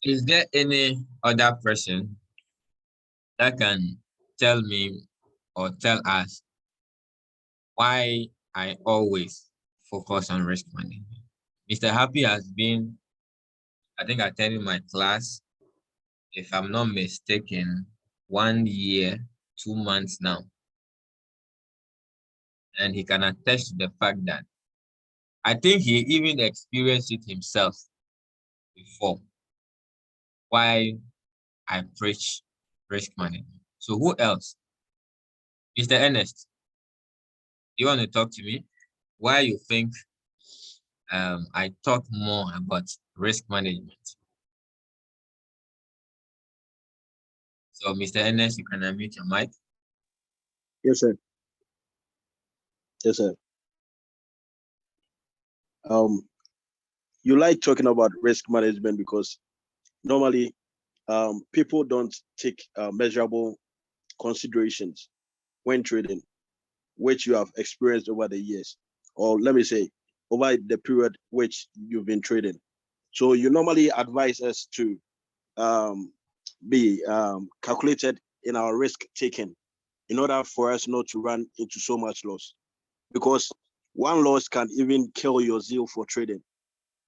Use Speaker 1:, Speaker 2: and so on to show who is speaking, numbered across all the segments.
Speaker 1: Is there any other person that can tell me or tell us why I always focus on risk management? Mr. Happy has been, I think, attending my class, if I'm not mistaken, 1 year, 2 months now. And he can attest to the fact that I think he even experienced it himself before, why I preach risk management. So who else? Mr. Ernest, you want to talk to me? Why you think I talk more about risk management? So Mr. Ernest, you can unmute your mic.
Speaker 2: Yes, sir. Yes, sir. You like talking about risk management because normally people don't take measurable considerations when trading, which you have experienced over the years, or let me say, over the period which you've been trading. So you normally advise us to be calculated in our risk taking in order for us not to run into so much loss, because one loss can even kill your zeal for trading.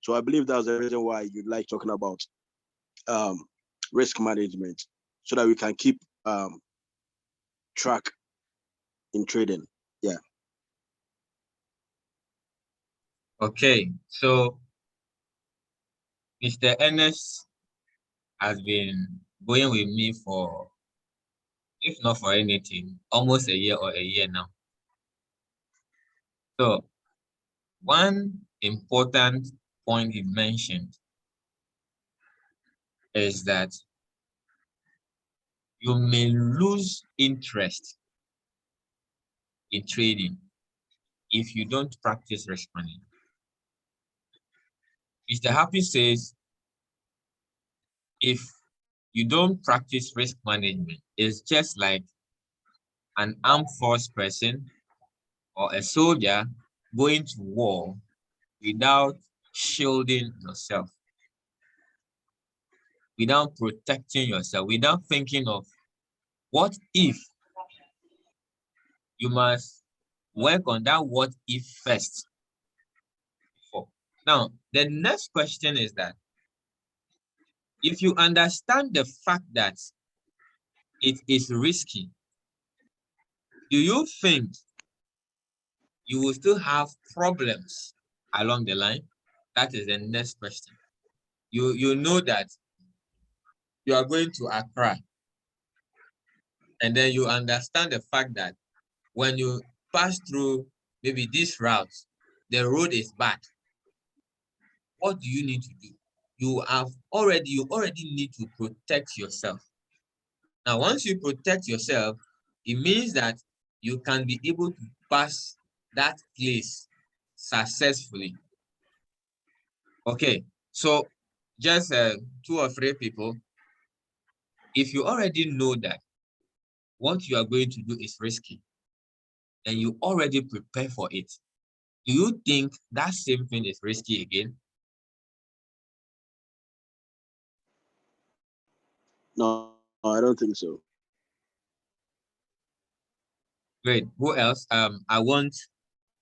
Speaker 2: So I believe that's the reason why you like talking about um, risk management, so that we can keep track in trading. Yeah.
Speaker 1: Okay, so Mr. Ernest has been going with me for, if not for anything, almost a year or a year now. So one important point he mentioned is that you may lose interest in trading if you don't practice risk management. Mr. Happy says if you don't practice risk management, it's just like an armed force person or a soldier going to war without shielding yourself, without protecting yourself, without thinking of what if. You must work on that what if first. Now, the next question is that if you understand the fact that it is risky, do you think you will still have problems along the line? That is the next question. You know that you are going to Accra, and then you understand the fact that when you pass through maybe this route, the road is bad. What do you need to do? You already need to protect yourself. Now, once you protect yourself, it means that you can be able to pass that place successfully. Okay, so just 2 or 3 people, if you already know that what you are going to do is risky and you already prepare for it, do you think that same thing is risky again?
Speaker 2: No, I don't think so.
Speaker 1: Great. Who else? I want,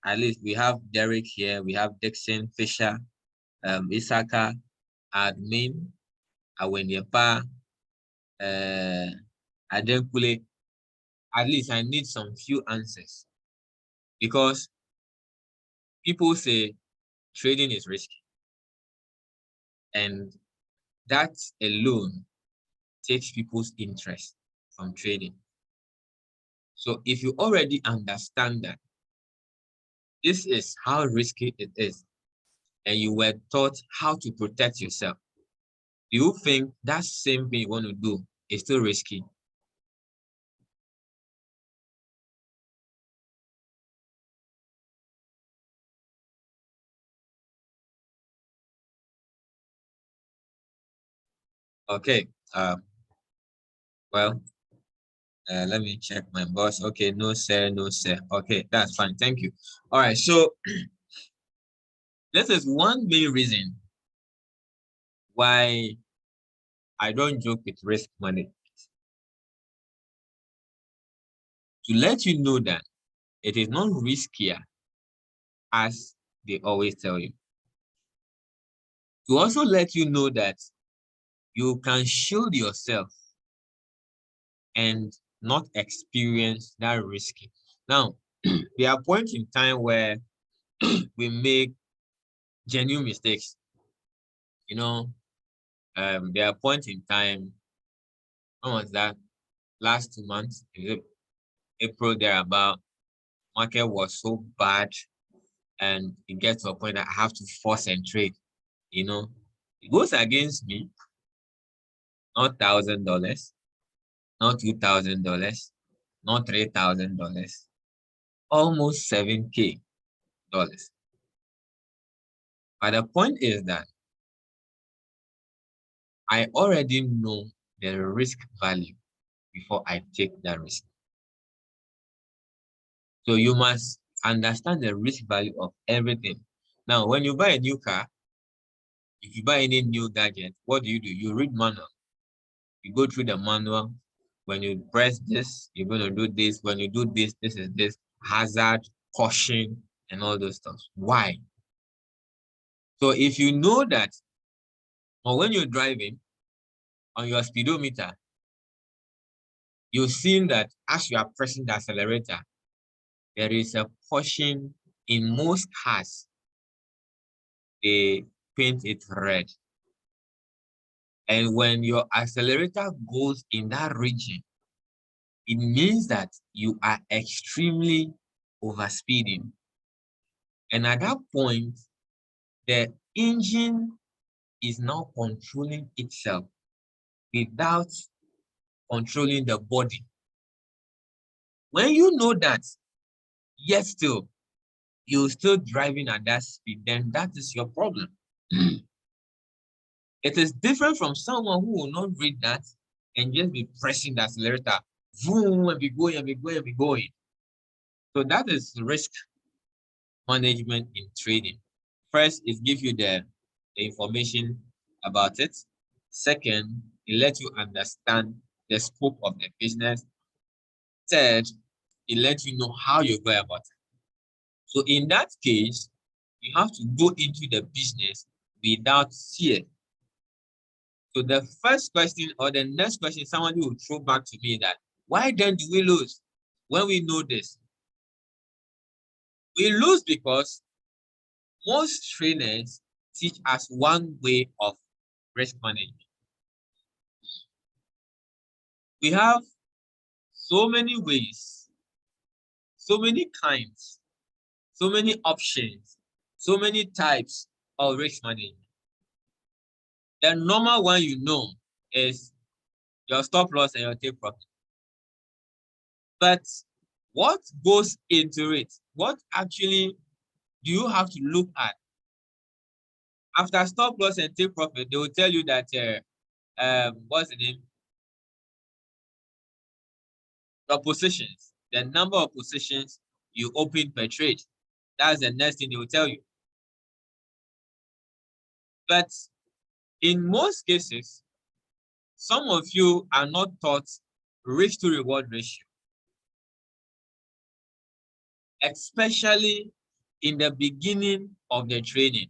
Speaker 1: at least we have Derek here, we have Dixon, Fisher, Isaka, Admin, Aweniepa, Adenkule. At least I need some few answers, because people say trading is risky, and that alone takes people's interest from trading. So if you already understand that this is how risky it is, and you were taught how to protect yourself, do you think that same thing you want to do is still risky? Okay. Well, let me check my boss. Okay, no sir, no sir. Okay, that's fine. Thank you. All right, so this is one main reason why I don't joke with risk management. To let you know that it is not riskier as they always tell you. To also let you know that you can shield yourself and not experience that risky. Now, there are points in time where we make genuine mistakes. There are points in time, when was that? Last 2 months, April thereabout, market was so bad, and it gets to a point that I have to force and trade. It goes against me, not $1,000, not $2,000, not $3,000, almost $7K. But the point is that I already know the risk value before I take that risk. So you must understand the risk value of everything. Now, when you buy a new car, if you buy any new gadget, what do? You read manual. You go through the manual. When you press this, you're going to do this. When you do this, this is this. Hazard, caution, and all those stuff. Why? So if you know that, or when you're driving on your speedometer, you've seen that as you are pressing the accelerator, there is a portion in most cars, they paint it red. And when your accelerator goes in that region, it means that you are extremely overspeeding. And at that point, the engine is now controlling itself without controlling the body. When you know that, yet still, you're still driving at that speed, then that is your problem. It is different from someone who will not read that and just be pressing the accelerator, boom, and be going, and be going, and be going. So that is risk management in trading. First, it gives you the information about it. Second, it lets you understand the scope of the business. Third, it lets you know how you go about it. So in that case, you have to go into the business without fear. So the first question or the next question someone will throw back to me that, why then do we lose when we know this? We lose because most trainers teach us one way of risk management. We have so many ways, so many kinds, so many options, so many types of risk management. The normal one is your stop loss and your take profit. But what goes into it? What actually do you have to look at? After stop loss and take profit, they will tell you that what's the name? Your positions, the number of positions you open per trade. That's the next thing they will tell you. But in most cases, some of you are not taught risk to reward ratio, especially in the beginning of the training.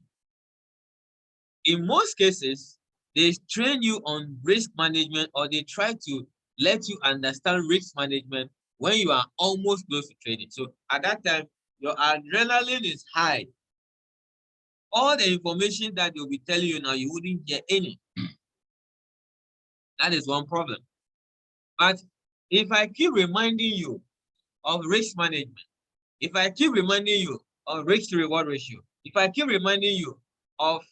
Speaker 1: In most cases, they train you on risk management, or they try to let you understand risk management when you are almost close to trading. So at that time, your adrenaline is high. All the information that they'll be telling you now, you wouldn't get any. That is one problem. But if I keep reminding you of risk management, if I keep reminding you of risk to reward ratio, if I keep reminding you of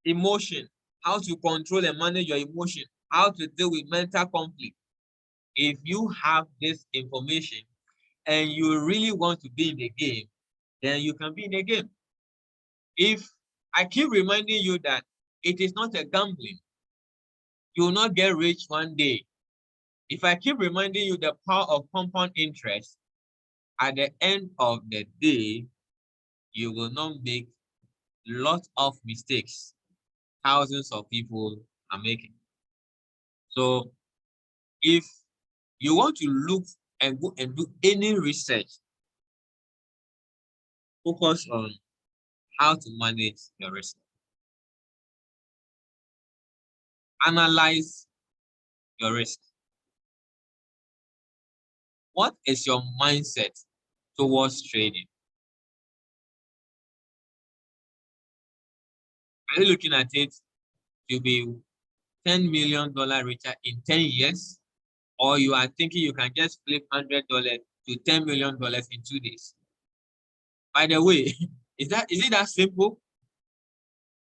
Speaker 1: emotion, how to control and manage your emotion, how to deal with mental conflict, if you have this information and you really want to be in the game, then you can be in the game. If I keep reminding you that it is not a gambling, you will not get rich one day. If I keep reminding you the power of compound interest, at the end of the day, you will not make lots of mistakes thousands of people are making. So if you want to look and go and do any research, focus on how to manage your risk. Analyze your risk. What is your mindset towards trading? Are you looking at it to be $10 million richer in 10 years? Or you are thinking you can just flip $100 to $10 million in 2 days? By the way, is it that simple?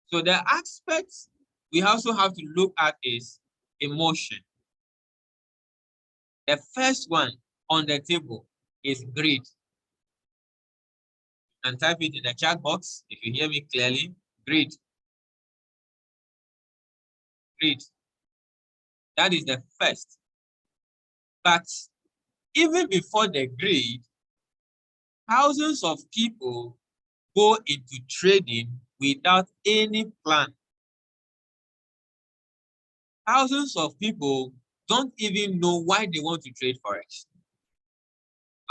Speaker 1: So the aspects we also have to look at is emotion. The first one on the table is greed. And type it in the chat box if you hear me clearly. Greed. Greed. That is the first. But even before the greed, thousands of people go into trading without any plan. Thousands of people don't even know why they want to trade Forex.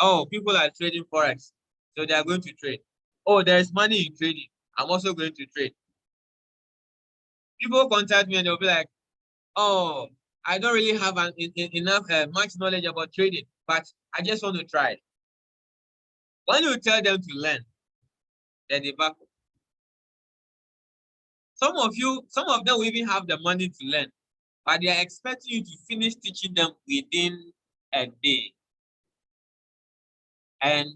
Speaker 1: Oh, people are trading Forex, so they are going to trade. Oh, there is money in trading. I'm also going to trade. People contact me and they'll be like, oh, I don't really have enough much knowledge about trading, but I just want to try. When you tell them to learn, then they back up. Some of them will even have the money to learn, but they are expecting you to finish teaching them within a day. And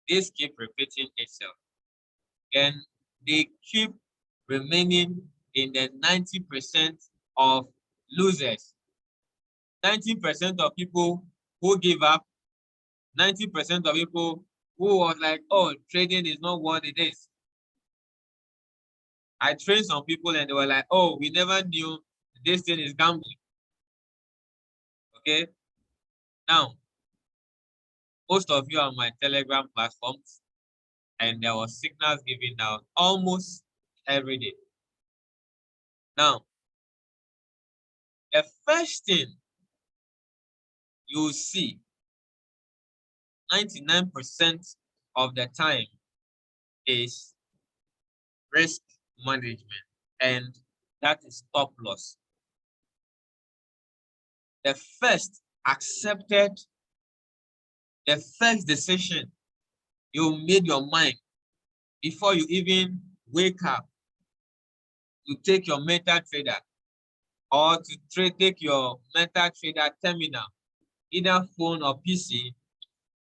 Speaker 1: this keep repeating itself. Then they keep remaining in the 90% of losers. 90% of people who give up, 90% of people who was like, oh, trading is not what it is. I trained some people and they were like, oh, we never knew this thing is gambling. Okay. Now, most of you are on my Telegram platforms, and there was signals given out almost every day. Now, the first thing you see 99% of the time is risk management, and that is stop loss. The first accepted, the first decision you made your mind before you even wake up to take your MetaTrader or to take your MetaTrader terminal, either phone or PC,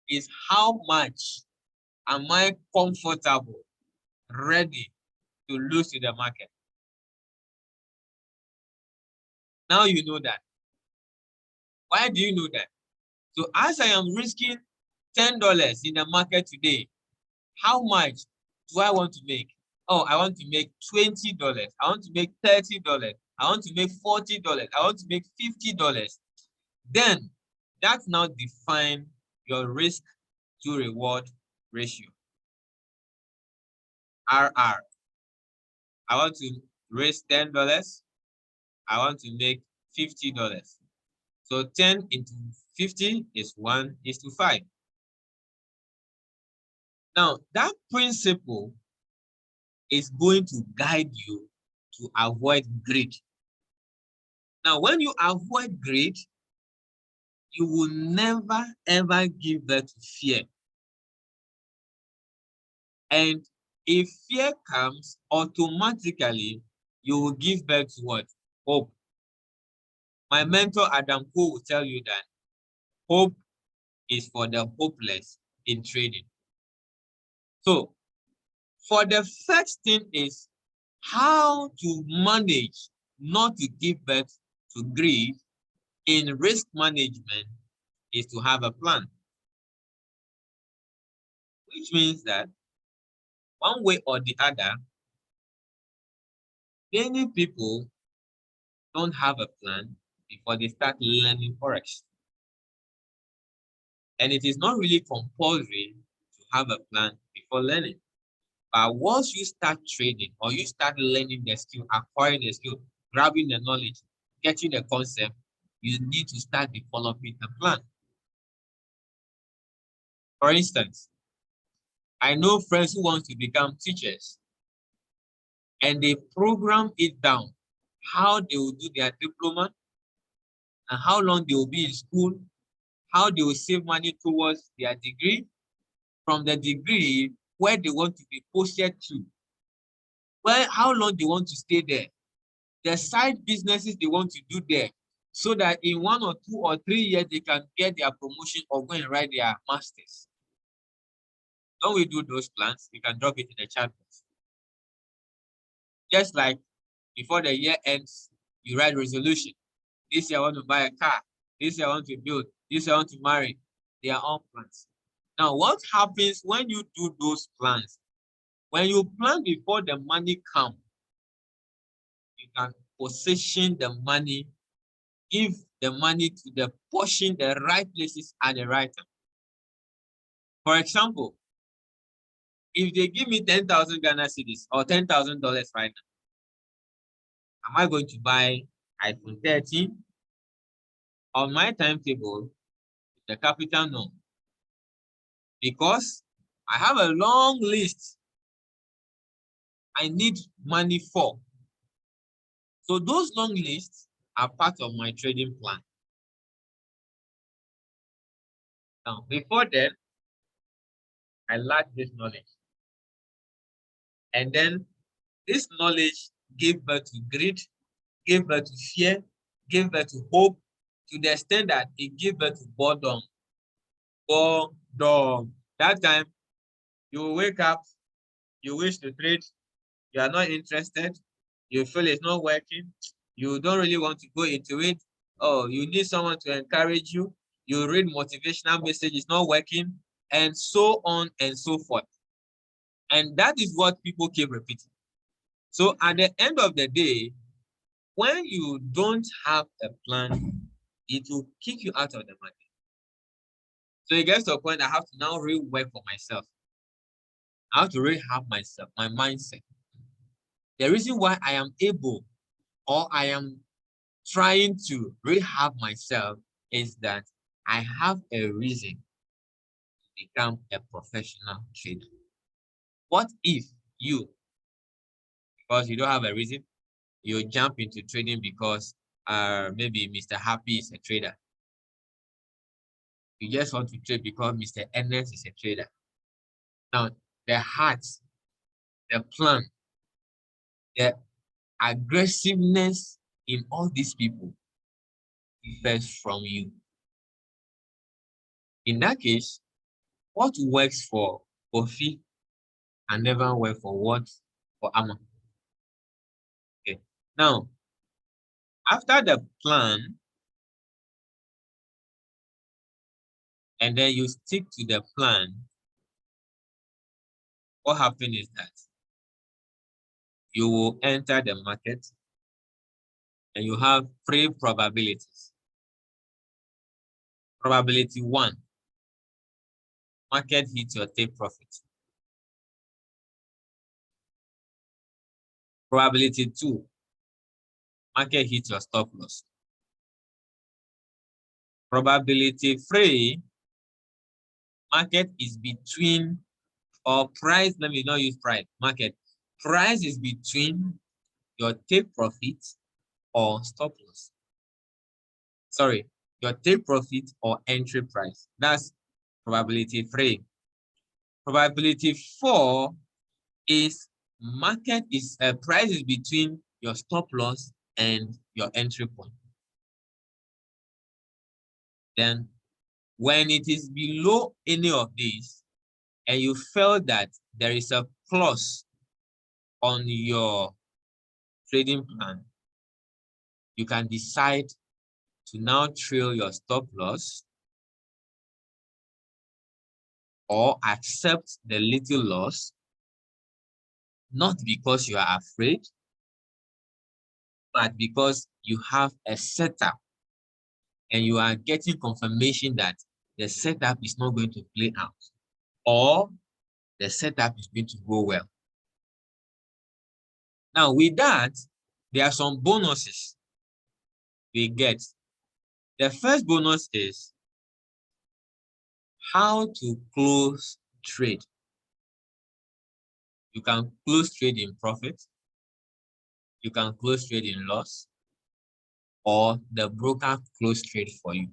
Speaker 1: is how much am I comfortable, ready to lose to the market? Now you know that. Why do you know that? So as I am risking $10 in the market today, how much do I want to make? Oh, I want to make $20. I want to make $30. I want to make $40. I want to make $50. Then that now define your risk to reward ratio. RR. I want to raise $10. I want to make $50. So 10 into 50 is 1:5. Now, that principle is going to guide you to avoid greed. Now, when you avoid greed, you will never ever give birth to fear. And if fear comes, automatically you will give birth to what? Hope. My mentor Adam Cole will tell you that hope is for the hopeless in trading. So, for the first thing is how to manage not to give birth to greed in risk management is to have a plan. Which means that one way or the other, many people don't have a plan before they start learning Forex. And it is not really compulsory to have a plan before learning. But once you start trading or you start learning the skill, acquiring the skill, grabbing the knowledge, getting the concept, you need to start developing a plan. For instance, I know friends who want to become teachers, and they program it down how they will do their diploma and how long they will be in school, how they will save money towards their degree, from the degree where they want to be posted to, how long they want to stay there, the side businesses they want to do there, so that in 1 or 2 or 3 years they can get their promotion or go and write their masters. When we do those plans, you can drop it in the chat box. Just like before the year ends, you write resolution. This year I want to buy a car. This year I want to build. This year I want to marry. They are all plans. Now, what happens when you do those plans? When you plan before the money comes, you can position the money, give the money to the portion, the right places at the right time. For example, if they give me 10,000 Ghana cedis or $10,000 right now, am I going to buy iPhone 13? On my timetable, the capital no. Because I have a long list I need money for. So those long lists are part of my trading plan. Now, before then, I lacked this knowledge. And then this knowledge gave birth to greed, gave birth to fear, gave birth to hope, to the extent that it gave birth to boredom. Boredom. That time, you wake up, you wish to trade, you are not interested, you feel it's not working, you don't really want to go into it. Oh, you need someone to encourage you. You read motivational message, it's not working, and so on and so forth. And that is what people keep repeating. So at the end of the day, when you don't have a plan, it will kick you out of the market. So it gets to a point I have to now really work for myself. I have to really have myself, my mindset. The reason why I am able, or I am trying to rehab myself, is that I have a reason to become a professional trader. What if you, because you don't have a reason, you jump into trading because maybe Mr. Happy is a trader? You just want to trade because Mr. Ernest is a trader. Now, the heart, the plan, the aggressiveness in all these people differs from you. In that case, what works for Kofi can never work for what? For Amma. Okay. Now, after the plan, and then you stick to the plan, what happens is that you will enter the market and you have 3 probabilities. Probability 1, market hits your take profit. Probability 2, market hits your stop loss. Probability 3, market is between, or price, let me not use price, market. Price is between your take profit or stop loss. Sorry, your take profit or entry price. That's probability 3. Probability 4 is market is price is between your stop loss and your entry point. Then when it is below any of these and you feel that there is a plus on your trading plan, you can decide to now trail your stop loss or accept the little loss, not because you are afraid, but because you have a setup and you are getting confirmation that the setup is not going to play out, or the setup is going to go well. Now, with that, there are some bonuses we get The first bonus is how to close trade. You can close trade in profit, you can close trade in loss, or the broker close trade for you.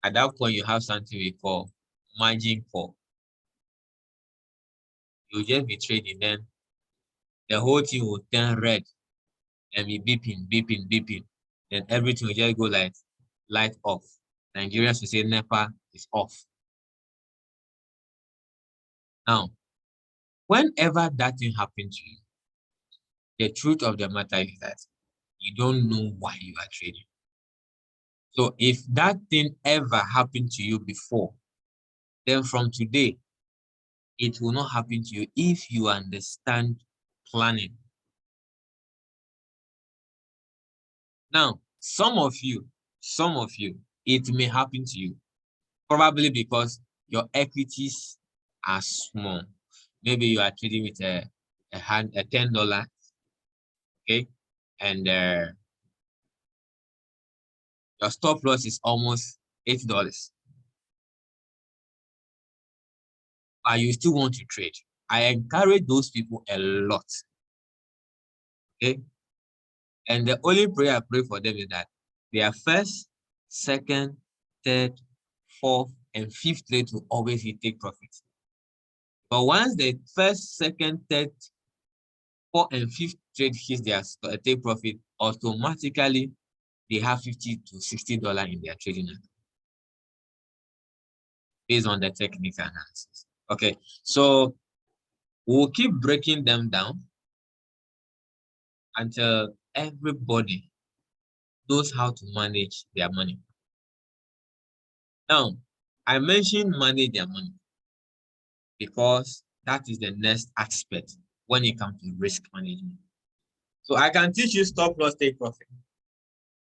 Speaker 1: At that point, you have something we call margin call. You'll just be trading, then the whole thing will turn red and be beeping, beeping, beeping. Then everything will just go like light off. Nigerians will say NEPA is off. Now, whenever that thing happens to you, the truth of the matter is that you don't know why you are trading. So if that thing ever happened to you before, then from today, it will not happen to you if you understand planning. Now, some of you, it may happen to you, probably because your equities are small. Maybe you are trading with a $10, okay, and your stop loss is almost $8. But you still want to trade. I encourage those people a lot. Okay. And the only prayer I pray for them is that their first, second, third, fourth, and fifth trade will always take profit. But once the first, second, third, fourth, and fifth trade hits their take profit, automatically they have $50 to $60 in their trading account based on the technical analysis. Okay, so we'll keep breaking them down until everybody knows how to manage their money. Now, I mentioned manage their money because that is the next aspect when it comes to risk management. So I can teach you stop loss, take profit,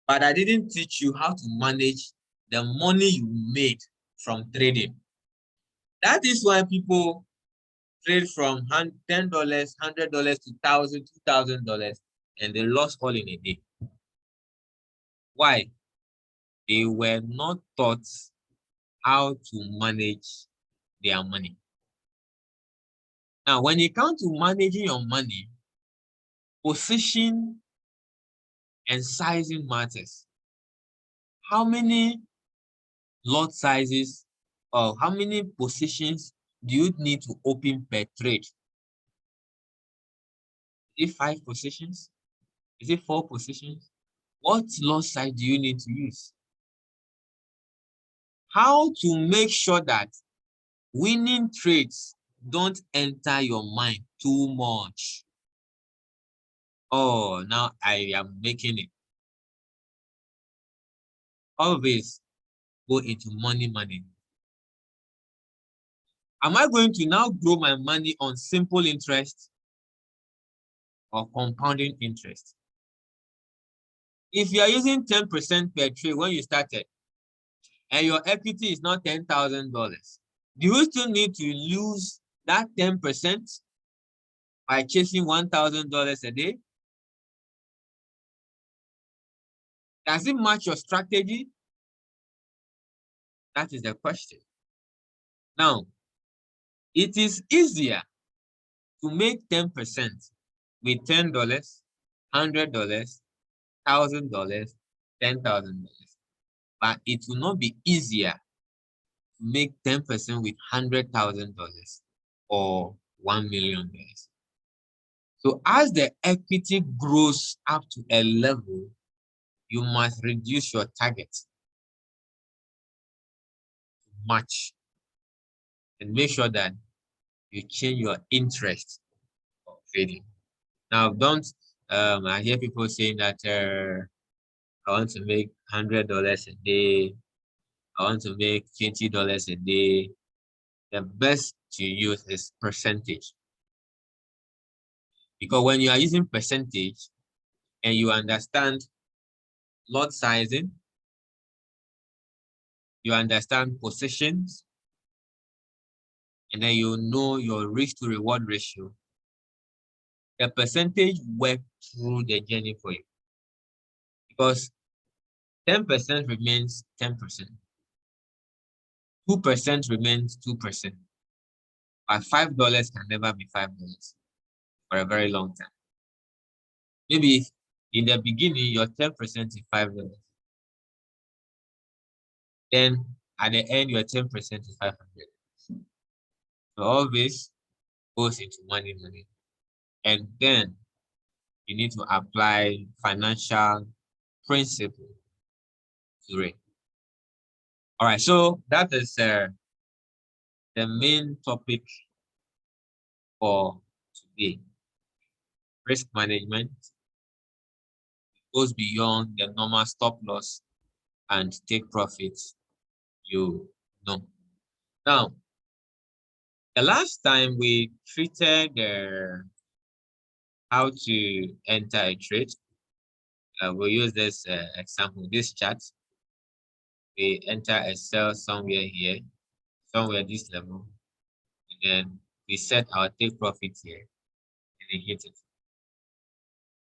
Speaker 1: but I didn't teach you how to manage the money you made from trading. That is why people trade from $10, $100 to $1,000, $2,000, and they lost all in a day. Why? They were not taught how to manage their money. Now, when it comes to managing your money, position and sizing matters. How many lot sizes or how many positions do you need to open per trade? Is it 5 positions? Is it 4 positions? What lot size do you need to use? How to make sure that winning trades don't enter your mind too much? Oh, now I am making it. Always go into money management. Am I going to now grow my money on simple interest or compounding interest? If you are using 10% per trade when you started and your equity is not $10,000, do you still need to lose that 10% by chasing $1,000 a day? Does it match your strategy? That is the question. Now, it is easier to make 10% with $10, $100, $1,000, $10,000. But it will not be easier to make 10% with $100,000 or $1 million. So as the equity grows up to a level, you must reduce your target to match and make sure that you change your interest of trading. Now, don't I hear people saying that I want to make $100 a day. I want to make $20 a day. The best to use is percentage. Because when you are using percentage and you understand lot sizing, you understand positions, and then you know your risk to reward ratio, the percentage work through the journey for you. Because 10% remains 10%. 2% remains 2%. But $5 can never be $5 for a very long time. Maybe in the beginning, your 10% is $5. Then at the end, your 10% is 500. So all this goes into money. And then you need to apply financial principle to it. All right, so that is the main topic for today. Risk management goes beyond the normal stop loss and take profits, you know. Now, the last time we treated how to enter a trade, we'll use this example, this chart. We enter a sell somewhere here, somewhere this level, and then we set our take profit here, and then hit it.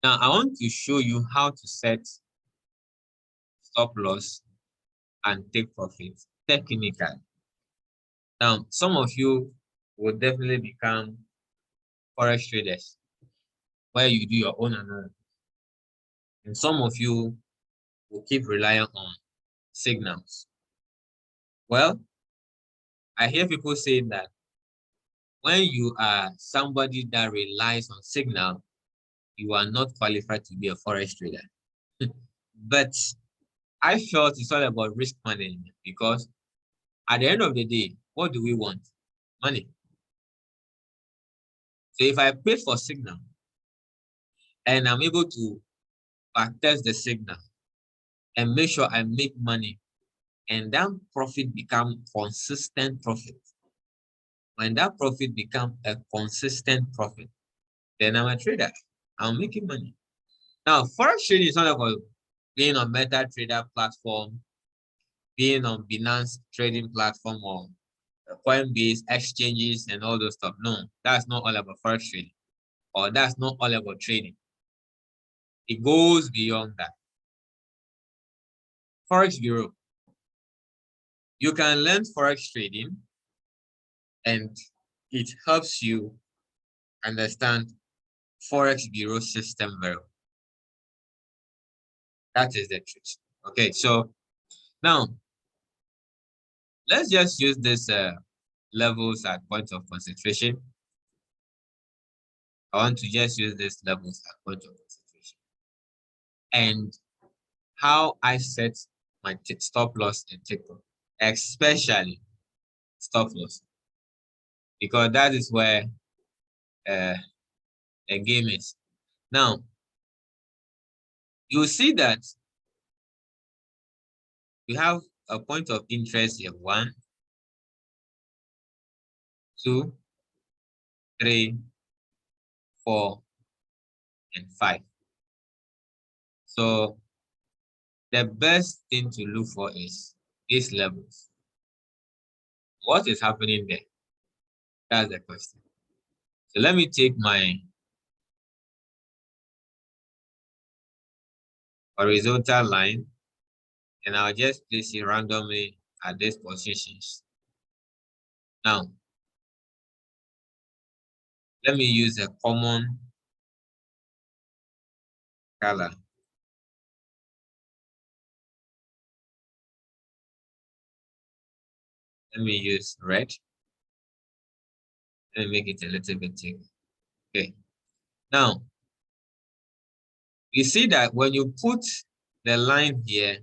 Speaker 1: Now, I want to show you how to set stop loss and take profit technically. Now, some of you will definitely become forex traders where you do your own analysis. And some of you will keep relying on signals. Well, I hear people saying that when you are somebody that relies on signal, you are not qualified to be a forex trader. But I felt it's all about risk management because at the end of the day, what do we want? Money. So if I pay for signal and I'm able to backtest the signal and make sure I make money and that profit become consistent profit. When that profit become a consistent profit, then I'm a trader. I'm making money. Now, forex trading is not about being on MetaTrader platform, being on Binance trading platform or Coinbase exchanges and all those stuff. No, that's not all about forex trading, or that's not all about trading. It goes beyond that. Forex Bureau. You can learn forex trading and it helps you understand Forex Bureau system very well. That is the truth. Okay, so now let's just use this levels at point of concentration. I want to just use this levels at point of concentration and how I set my stop loss and take profit, especially stop loss, because that is where the game is. Now, you see that we have a point of interest here: 1, 2, 3, 4, and 5. So the best thing to look for is these levels. What is happening there? That's the question. So let me take my horizontal line and I'll just place it randomly at these positions. Now, let me use a common color. Let me use red. Let me make it a little bit thick. Okay. Now, you see that when you put the line here,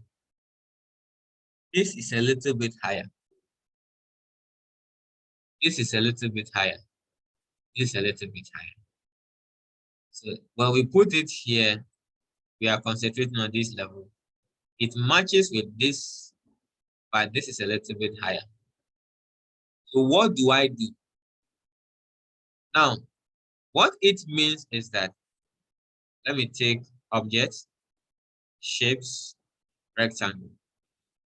Speaker 1: this is a little bit higher. This is a little bit higher. This is a little bit higher. So when we put it here, we are concentrating on this level. It matches with this, but this is a little bit higher. So what do I do? Now, what it means is that, let me take objects, shapes, rectangle.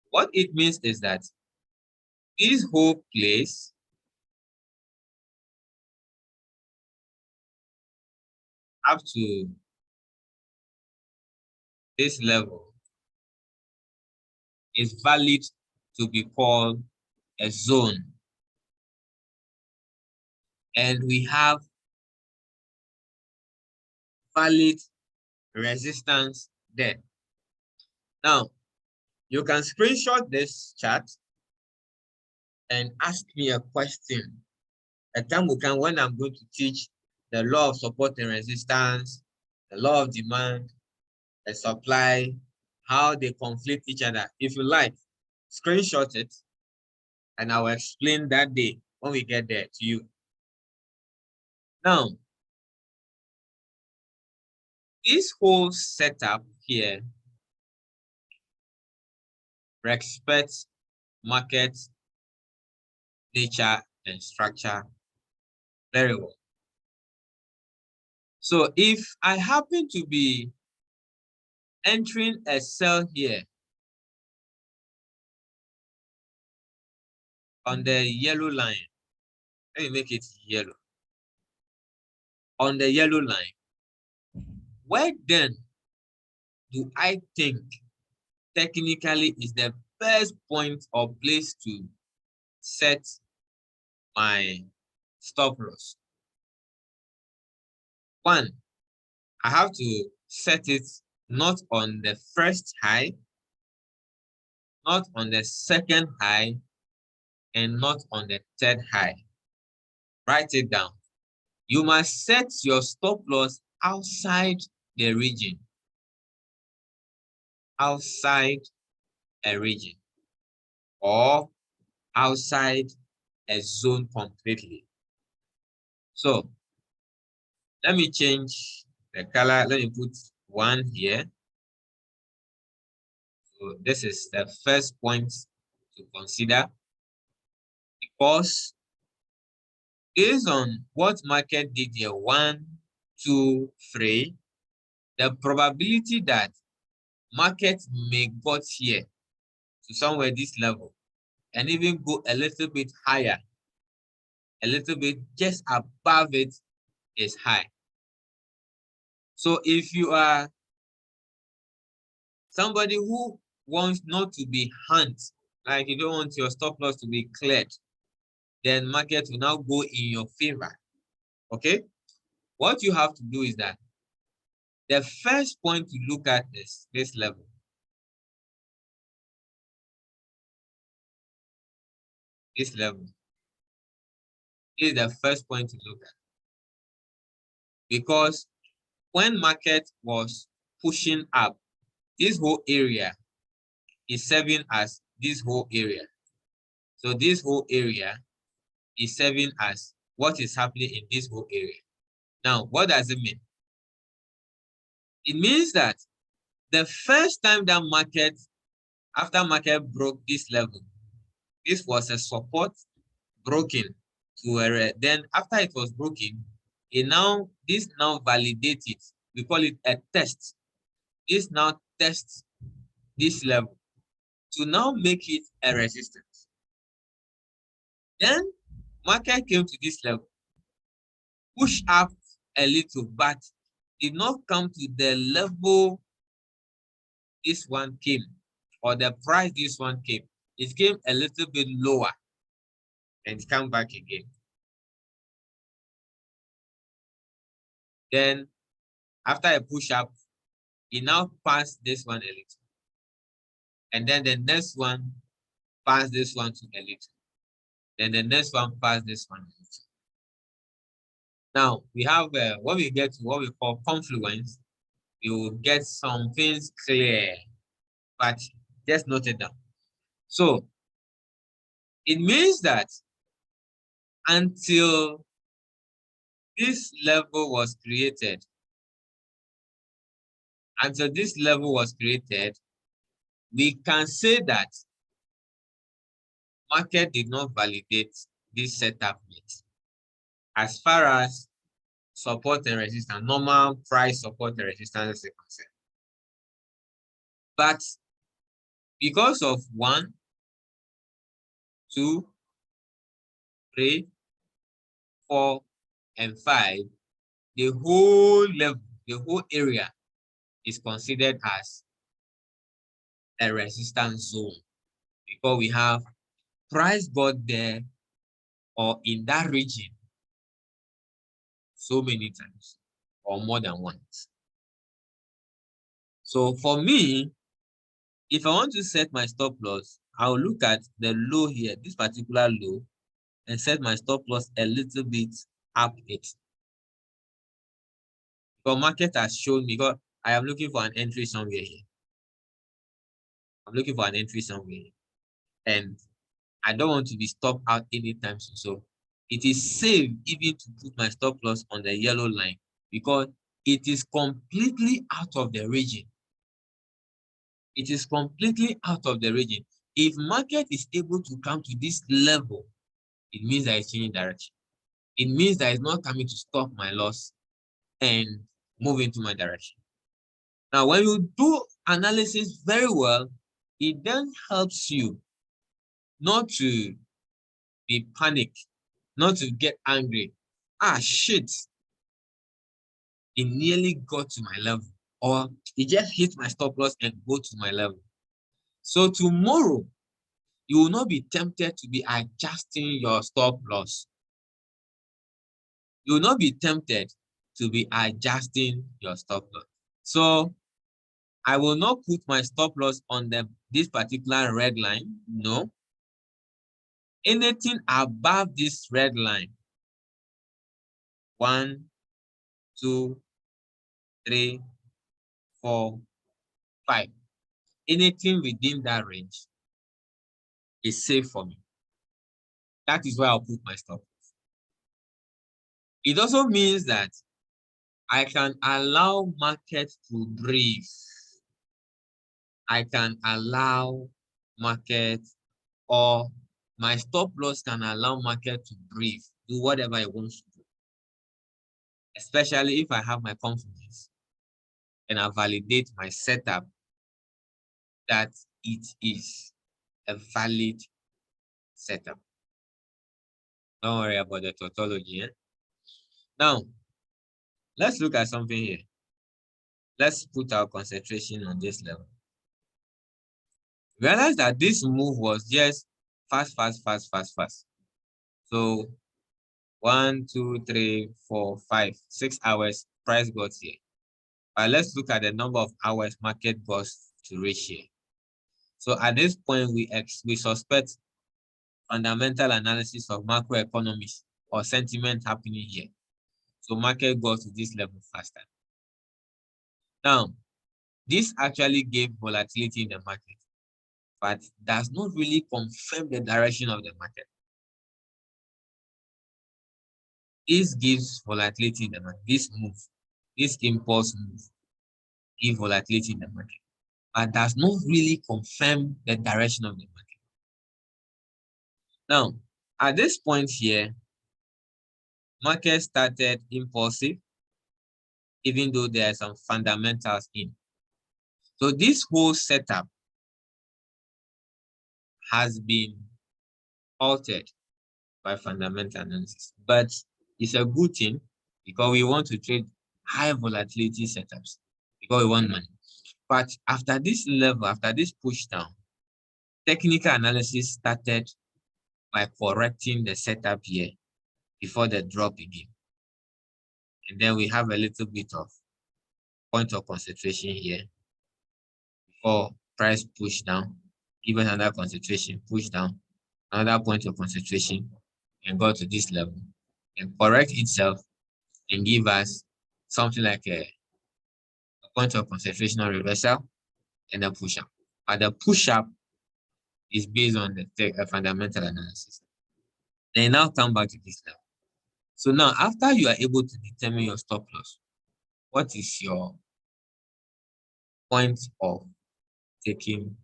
Speaker 1: What it means is that this whole place up to this level is valid to be called a zone. And we have valid resistance there. Now, you can screenshot this chart and ask me a question. A time will come when I'm going to teach the law of support and resistance, the law of demand, the supply, how they conflict each other. If you like, screenshot it, and I will explain that day when we get there to you. Now, this whole setup here respects market nature and structure very well. So if I happen to be entering a cell here on the yellow line, let me make it yellow. On the yellow line, where then do I think technically is the best point or place to set my stop loss? One, I have to set it not on the first high, not on the second high, and not on the third high. Write it down. You must set your stop loss outside the region. Outside a region or outside a zone completely. So let me change the color. Let me put 1 here. So this is the first point to consider, because based on what market did here, 1, 2, 3, the probability that market may got here to somewhere this level and even go a little bit higher, a little bit just above it, is high. So if you are somebody who wants not to be hunt, like you don't want your stop loss to be cleared, then market will now go in your favor. Okay? What you have to do is that the first point to look at is this level. This level is the first point to look at. Because when market was pushing up, this whole area is serving as this whole area. So this whole area is serving as what is happening in this whole area. Now, what does it mean? It means that the first time that market, after market broke this level, this was a support broken to a, then after it was broken, this now validates it. We call it a test. This now tests this level to now make it a resistance. Then market came to this level, push up a little, but did not come to the level this one came, or the price this one came. It came a little bit lower and come back again. Then after a push up, it now passed this one a little. And then the next one passed this one to a little. Then the next one passed this one a little. Now we have when we get to what we call confluence, you will get some things clear, but just note it down. So it means that until this level was created, we can say that market did not validate this setup yet. As far as support and resistance, normal price support and resistance is concerned. But because of 1, 2, 3, 4, and 5, the whole level, the whole area is considered as a resistance zone because we have price got there or in that region so many times or more than once. So for me, if I want to set my stop loss, I'll look at the low here, this particular low, and set my stop loss a little bit up it. Because market has shown me, because I am looking for an entry somewhere here. I'm looking for an entry somewhere here. And I don't want to be stopped out anytime soon. So it is safe even to put my stop loss on the yellow line because it is completely out of the region. It is completely out of the region. If market is able to come to this level, it means that it's changing direction. It means that it's not coming to stop my loss and move into my direction. Now, when you do analysis very well, it then helps you not to be panicked, not to get angry. Ah, shit. It nearly got to my level. Or it just hit my stop loss and go to my level. So tomorrow, you will not be tempted to be adjusting your stop loss. You will not be tempted to be adjusting your stop loss. So I will not put my stop loss on this particular red line. No. Anything above this red line, 1, 2, 3, 4, 5. Anything within that range is safe for me. That is where I'll put my stop loss. It also means that I can allow market to breathe. I can allow market, or my stop loss can allow market to breathe, do whatever it wants to do. Especially if I have my confidence and I validate my setup that it is a valid setup. Don't worry about the tautology. Now, let's look at something here. Let's put our concentration on this level. Realize that this move was just fast, fast, fast, fast, fast. So 1, 2, 3, 4, 5, 6 hours, price got here. But let's look at the number of hours market got to reach here. So at this point, we suspect fundamental analysis of macroeconomics or sentiment happening here. So market got to this level faster. Now, this actually gave volatility in the market, but does not really confirm the direction of the market. This gives volatility in the market. This move, this impulse move, gives volatility in the market, but does not really confirm the direction of the market. Now, at this point here, market started impulsive, even though there are some fundamentals in. So this whole setup has been altered by fundamental analysis, but it's a good thing because we want to trade high volatility setups because we want money. But after this level, after this push down, technical analysis started by correcting the setup here before the drop again. And then we have a little bit of point of concentration here before price push down, even another concentration, push down, another point of concentration, and go to this level and correct itself and give us something like a point of concentration or reversal and a push up. But the push up is based on the fundamental analysis. Then now come back to this level. So now after you are able to determine your stop loss, what is your point of taking,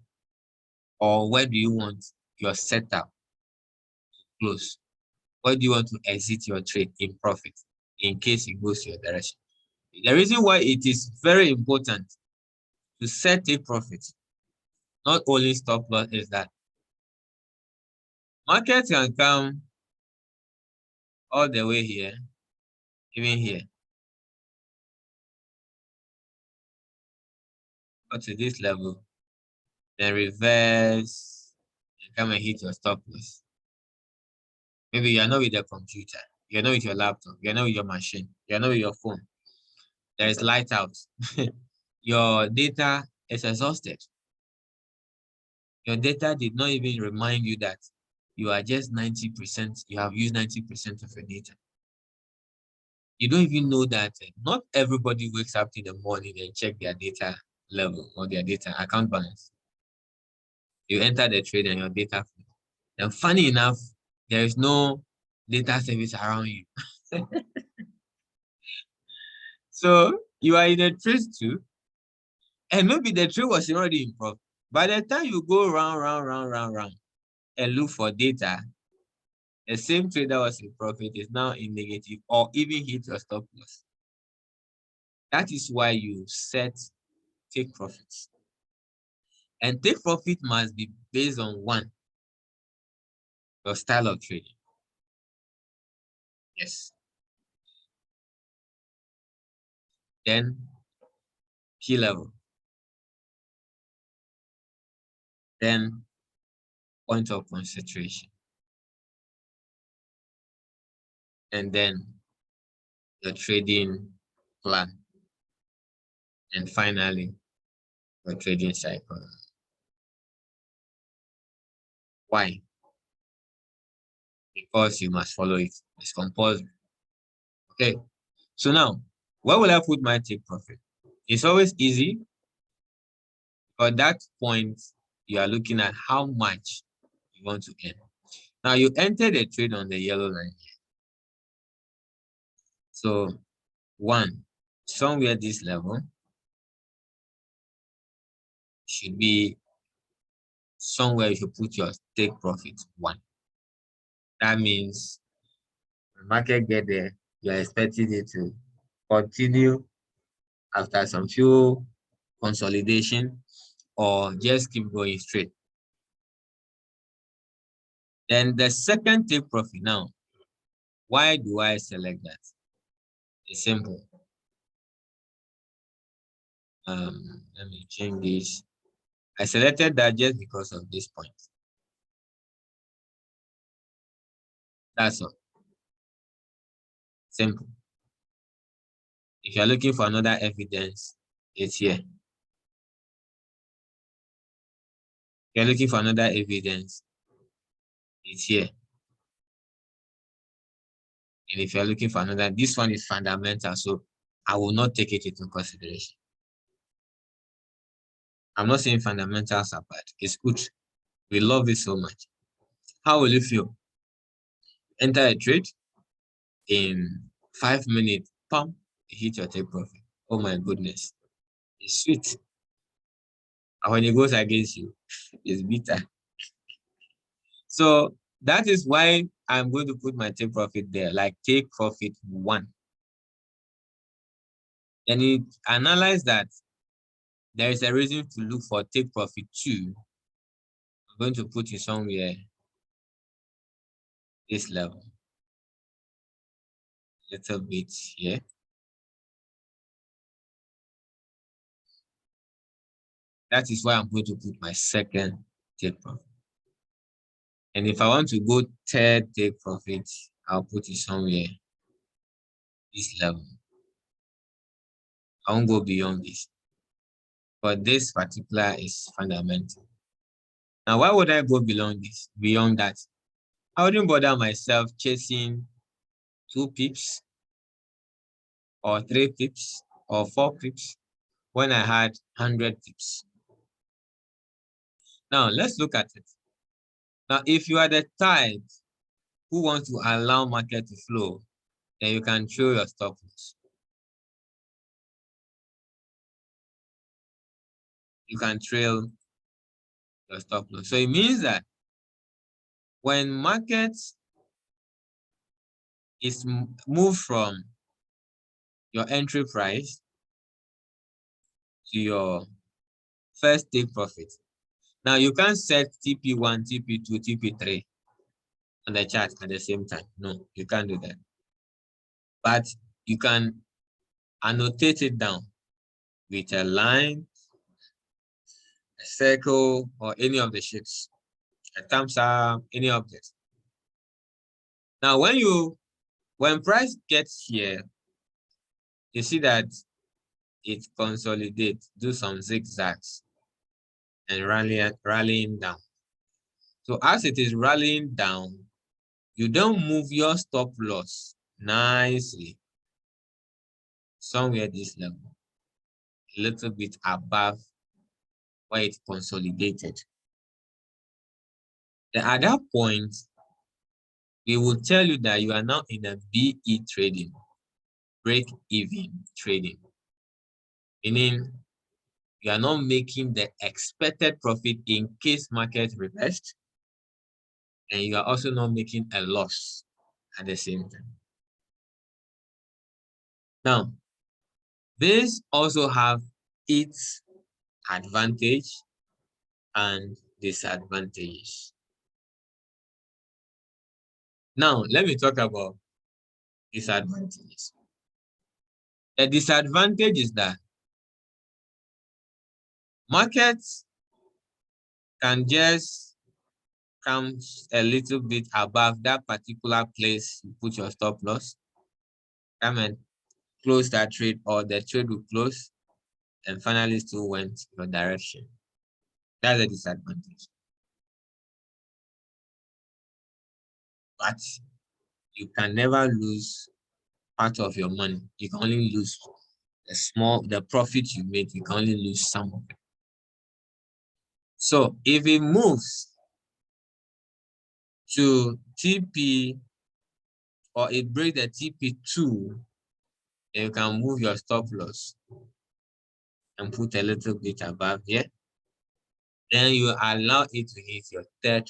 Speaker 1: or where do you want your setup to close? Where do you want to exit your trade in profit in case it goes your direction? The reason why it is very important to set a profit, not only stop loss, is that market can come all the way here, even here, up to this level, then reverse, and come and hit your stop loss. Maybe you're not with your computer, you're not with your laptop, you're not with your machine, you're not with your phone. There is light out. Your data is exhausted. Your data did not even remind you that you are just 90%, you have used 90% of your data. You don't even know that not everybody wakes up in the morning and check their data level or their data account balance. You enter the trade and your data. And funny enough, there is no data service around you. So you are in a trade too, and maybe the trade was already in profit. By the time you go round, and look for data, the same trade that was in profit is now in negative or even hit your stop loss. That is why you set take profits. And take profit must be based on one, your style of trading. Yes. Then key level. Then point of concentration. And then the trading plan. And finally, the trading cycle. Why? Because you must follow it. It's compulsory. Okay. So now, where will I put my take profit? It's always easy. But that point, you are looking at how much you want to earn. Now you enter the trade on the yellow line here. So one, somewhere this level should be somewhere you should put your take profit one. That means the market get there, you are expecting it to continue after some few consolidation or just keep going straight. Then the second take profit now, why do I select that? It's simple. Let me change this. I selected that just because of this point. That's all. Simple. If you're looking for another evidence, it's here. If you're looking for another evidence, it's here. And if you're looking for another, this one is fundamental, so I will not take it into consideration. I'm not saying fundamentals are bad. It's good. We love it so much. How will you feel? Enter a trade in 5 minutes, pump, hit your take profit. Oh my goodness. It's sweet. And when it goes against you, it's bitter. So that is why I'm going to put my take profit there, like take profit one. And it analyze that there is a reason to look for take profit two. I'm going to put it somewhere this level. Little bit here. That is why I'm going to put my second take profit. And if I want to go third take profit, I'll put it somewhere this level. I won't go beyond this. But this particular is fundamental. Now, why would I go beyond this? Beyond that, I wouldn't bother myself chasing 2 pips or 3 pips or 4 pips when I had 100 pips. Now, let's look at it. Now, if you are the type who wants to allow market to flow, then you can throw your stop loss. You can trail your stop loss. So it means that when market is moved from your entry price to your first take profit. Now you can't set TP1, TP2, TP3 on the chart at the same time. No, you can't do that. But you can annotate it down with a line, a circle, or any of the shapes. A thumbs up, any of this. Now, when price gets here, you see that it consolidates, do some zigzags, and rallying down. So as it is rallying down, you don't move your stop loss nicely somewhere this level, a little bit above where it consolidated. Then at that point, we will tell you that you are now in a BE trading, break-even trading, meaning you are not making the expected profit in case market reversed, and you are also not making a loss at the same time. Now, this also have its advantage and disadvantages. Now, let me talk about disadvantages. The disadvantage is that markets can just come a little bit above that particular place you put your stop loss, come and close that trade, or the trade will close and finally still went your direction. That's a disadvantage. But you can never lose part of your money. You can only lose the profit you made, you can only lose some of it. So if it moves to TP or it breaks the TP2, then you can move your stop loss and put a little bit above here. Then you allow it to hit your third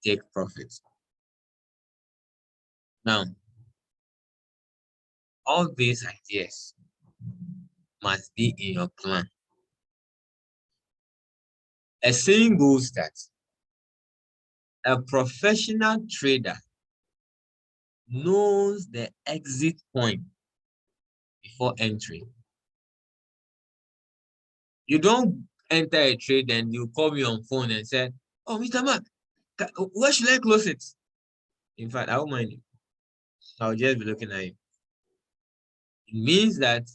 Speaker 1: take profit. Now, all these ideas must be in your plan. A saying goes that a professional trader knows the exit point before entering. You don't enter a trade and you call me on phone and say, "Oh, Mr. Mark, where should I close it?" In fact, I won't mind you. I'll just be looking at you. It means that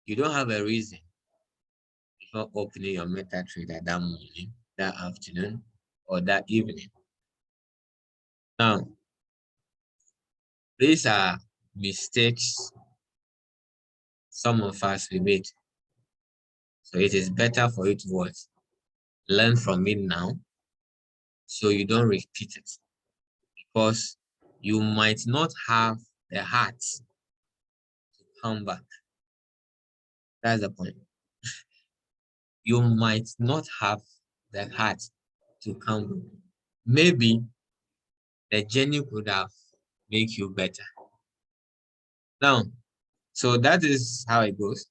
Speaker 1: you don't have a reason before opening your meta trader that morning, that afternoon, or that evening. Now, these are mistakes some of us we made. So it is better for you to what? Learn from it now so you don't repeat it. Because you might not have the heart to come back. That's the point. You might not have the heart to come back. Maybe the journey could have made you better. Now, so that is how it goes.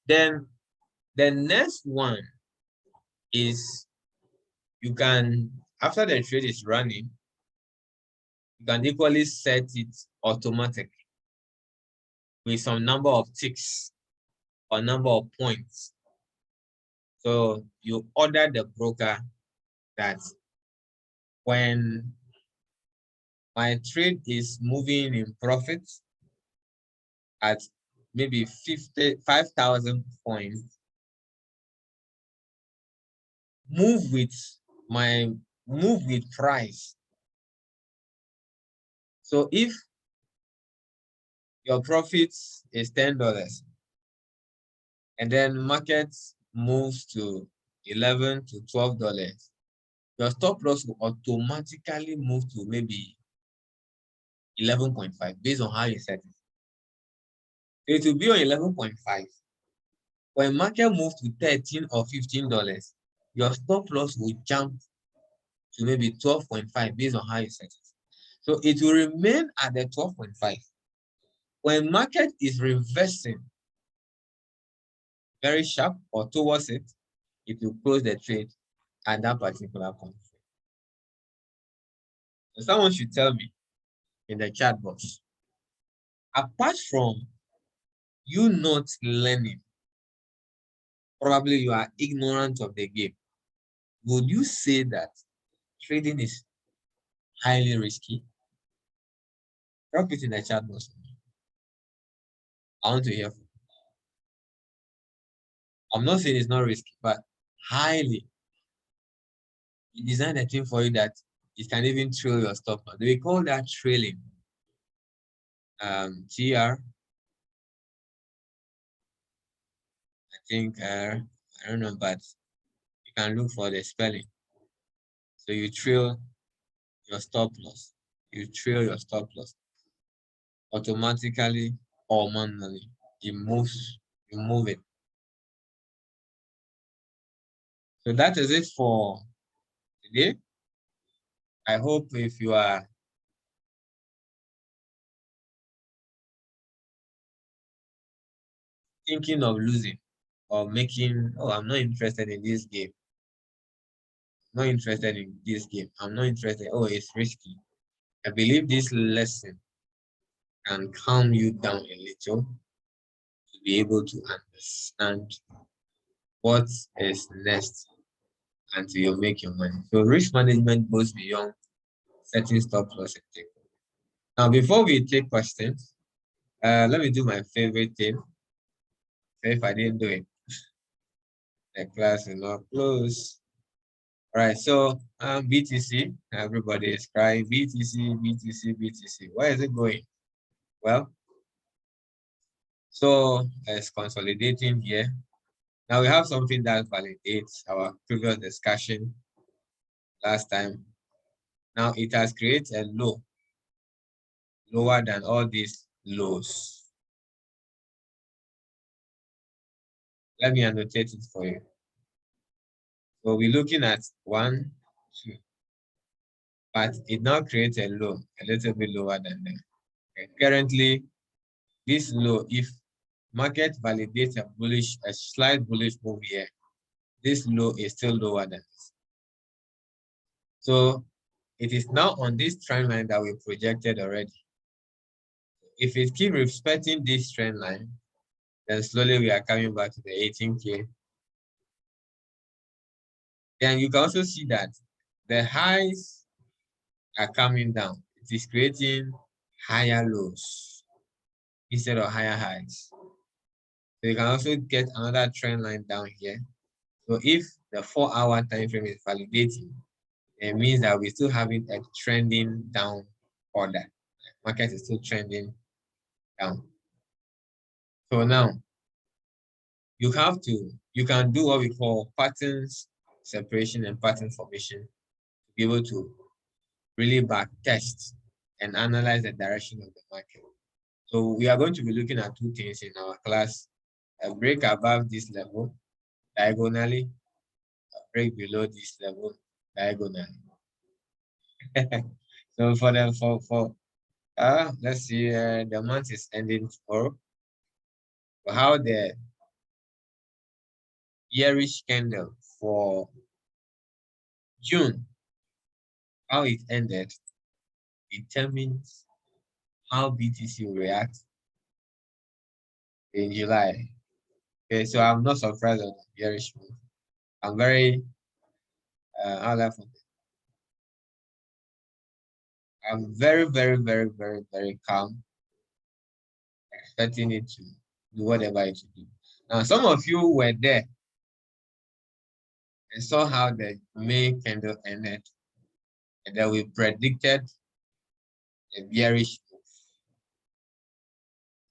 Speaker 1: Then the next one is you can, after the trade is running, you can equally set it automatically with some number of ticks or number of points. So you order the broker that when my trade is moving in profit at maybe 5,000 points, move with price. So if your profit is $10 and then market moves to $11 to $12, your stop loss will automatically move to maybe 11.5 based on how you set it. It will be on 11.5. When market moves to $13 or $15, your stop loss will jump to maybe 12.5 based on how you set it. So it will remain at the 12.5. When market is reversing very sharp or towards it, it will close the trade at that particular point. So someone should tell me in the chat box, apart from you not learning, probably you are ignorant of the game. would you say that trading is highly risky? Drop it in the chat box. I want to hear from you. I'm not saying it's not risky, but highly. You design a thing for you that it can even trail your stop loss. We call that trailing. TR. I think I don't know, but you can look for the spelling. So you trail your stop loss. You trail your stop loss automatically or manually. It moves. You move it. So that is it for today. I hope if you are thinking of losing or making, oh, I'm not interested in this game. I'm not interested in this game. I'm not interested. Oh, it's risky. I believe this lesson can calm you down a little to be able to understand what is next until you make your money. So risk management goes beyond setting stop loss and take. Now, before we take questions, let me do my favorite thing. So if I didn't do it, the class is not closed. All right, so BTC, everybody is crying BTC, BTC, BTC. Where is it going? Well, so it's consolidating here. Now we have something that validates our previous discussion last time. Now it has created a low, lower than all these lows. Let me annotate it for you. So we're looking at 1, 2, but it now creates a low, a little bit lower than that. Okay. Currently, this low, if market validates a slight bullish move here, this low is still lower than this. So it is now on this trend line that we projected already. If it keeps respecting this trend line, then slowly we are coming back to the 18K. Then you can also see that the highs are coming down. It is creating higher lows instead of higher highs. So you can also get another trend line down here. So if the 4-hour time frame is validating, it means that we're still having a trending down order. Market is still trending down. So now you can do what we call patterns separation and pattern formation to be able to really back test and analyze the direction of the market. So we are going to be looking at two things in our class: a break above this level diagonally, a break below this level diagonally. So for them, let's see, the month is ending tomorrow. So how the bearish candle for June, how it ended, determines how BTC will react in July. Okay, so I'm not surprised at the bearish move. I'm very, I'm very, very, very, very, very calm, expecting it to do whatever it should do. Now, some of you were there and saw how the May candle ended, and then we predicted a bearish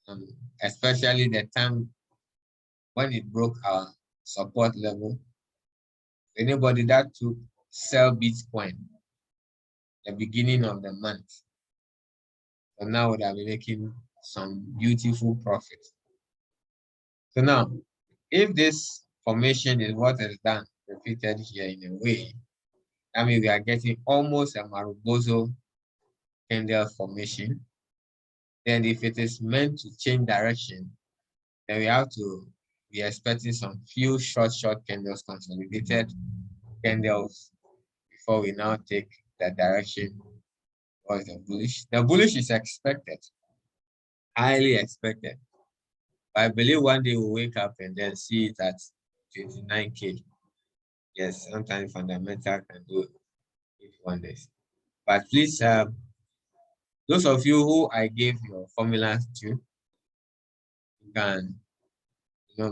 Speaker 1: move, especially the time when it broke our support level. Anybody that took sell Bitcoin the beginning of the month, so now would have been making some beautiful profit. So now, if this formation is what is done, repeated here in a way, that means we are getting almost a Marubozo candle formation. Then if it is meant to change direction, then we have to be expecting some few short candles, consolidated candles, before we now take the direction towards the bullish. The bullish is expected, highly expected. But I believe one day we'll wake up and then see it at 29K. Yes, sometimes fundamental can do it wonders. But please, those of you who I gave your formulas to, you can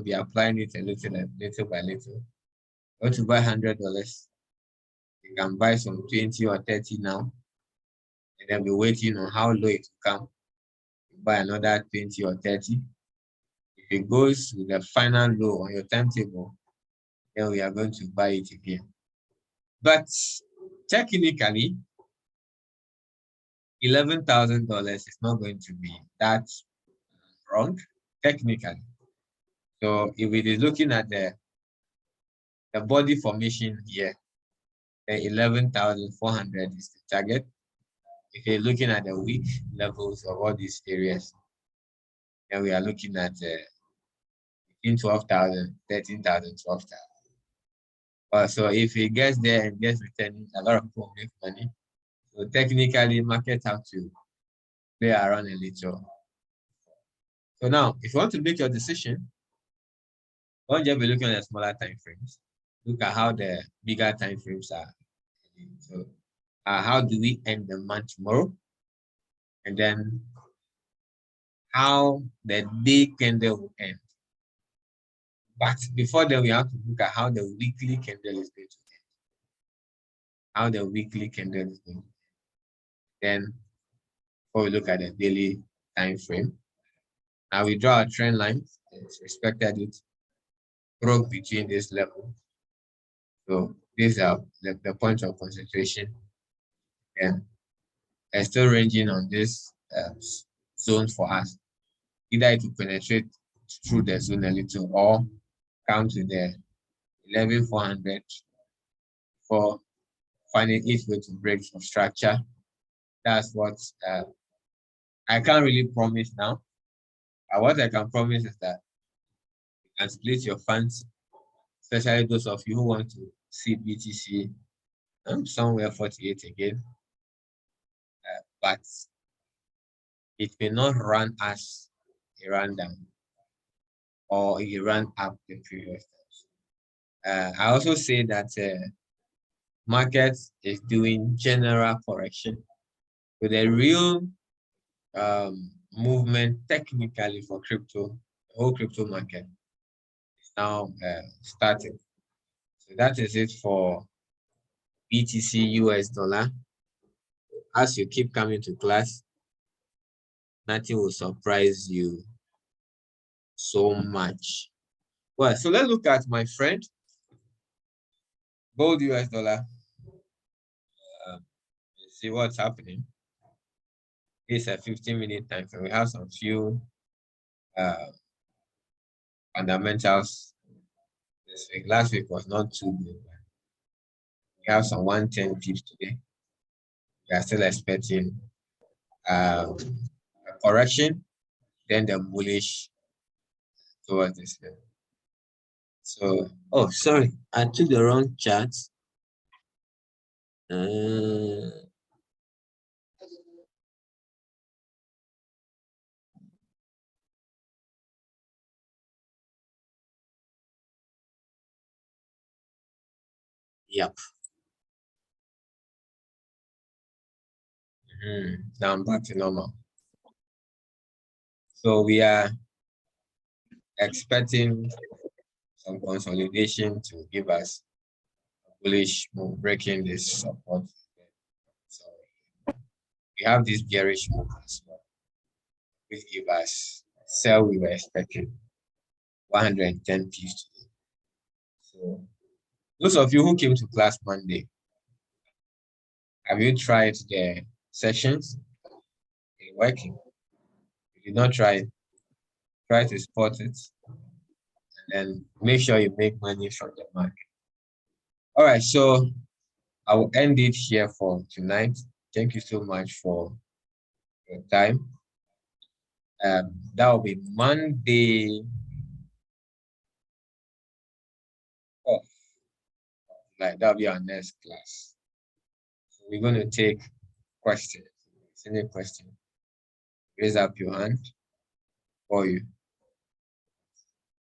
Speaker 1: be applying it a little by little. You want to buy $100, you can buy some 20 or 30 now, and then be waiting on how low it will come. You buy another 20 or 30. If it goes to the final low on your timetable, then we are going to buy it again. But technically, $11,000 is not going to be that wrong, technically. So if it is looking at the body formation here, the 11,400 is the target. If you're looking at the weak levels of all these areas, then we are looking at between 12,000, 13,000, 12,000. So if it gets there and gets returning, a lot of people make money. So technically, markets have to play around a little. So now, if you want to make your decision, don't just be looking at the smaller time frames. Look at how the bigger time frames are. So, how do we end the month tomorrow? And then how the day candle will end. But before then, we have to look at how the weekly candle is going to end. How the weekly candle is going to end. Then, before we look at the daily time frame, now we draw a trend line. It's respected it, broke between this level. So these are the points of concentration. And it's still ranging on this zone for us. Either it will penetrate through the zone a little or come to the 11,400 for finding each way to break some structure. That's what I can't really promise now. But what I can promise is that you can split your funds, especially those of you who want to see BTC somewhere 48 again. But it may not run as a run down or it run up the previous times. I also say that market is doing general correction. So the real movement technically for crypto, the whole crypto market is now starting. So that is it for BTC US dollar. As you keep coming to class, nothing will surprise you so much. Well, so let's look at my friend, gold US dollar. See what's happening. It's a 15-minute time frame. We have some few fundamentals. This week, last week was not too good. We have some 110 pips today. We are still expecting a correction, then the bullish towards this level. So, oh, sorry, I took the wrong chart. Yep. Now I'm back to normal. So we are expecting some consolidation to give us a bullish move, breaking this support. So we have this bearish move as well, which give us sell we were expecting 110 pips today. So those of you who came to class Monday, have you tried the sessions? It's working. If you don't try it, try to spot it and make sure you make money from the market. All right, so I will end it here for tonight. Thank you so much for your time. That will be Monday. Off. Like that'll be our next class. So we're going to take questions. Any question? Raise up your hand for you.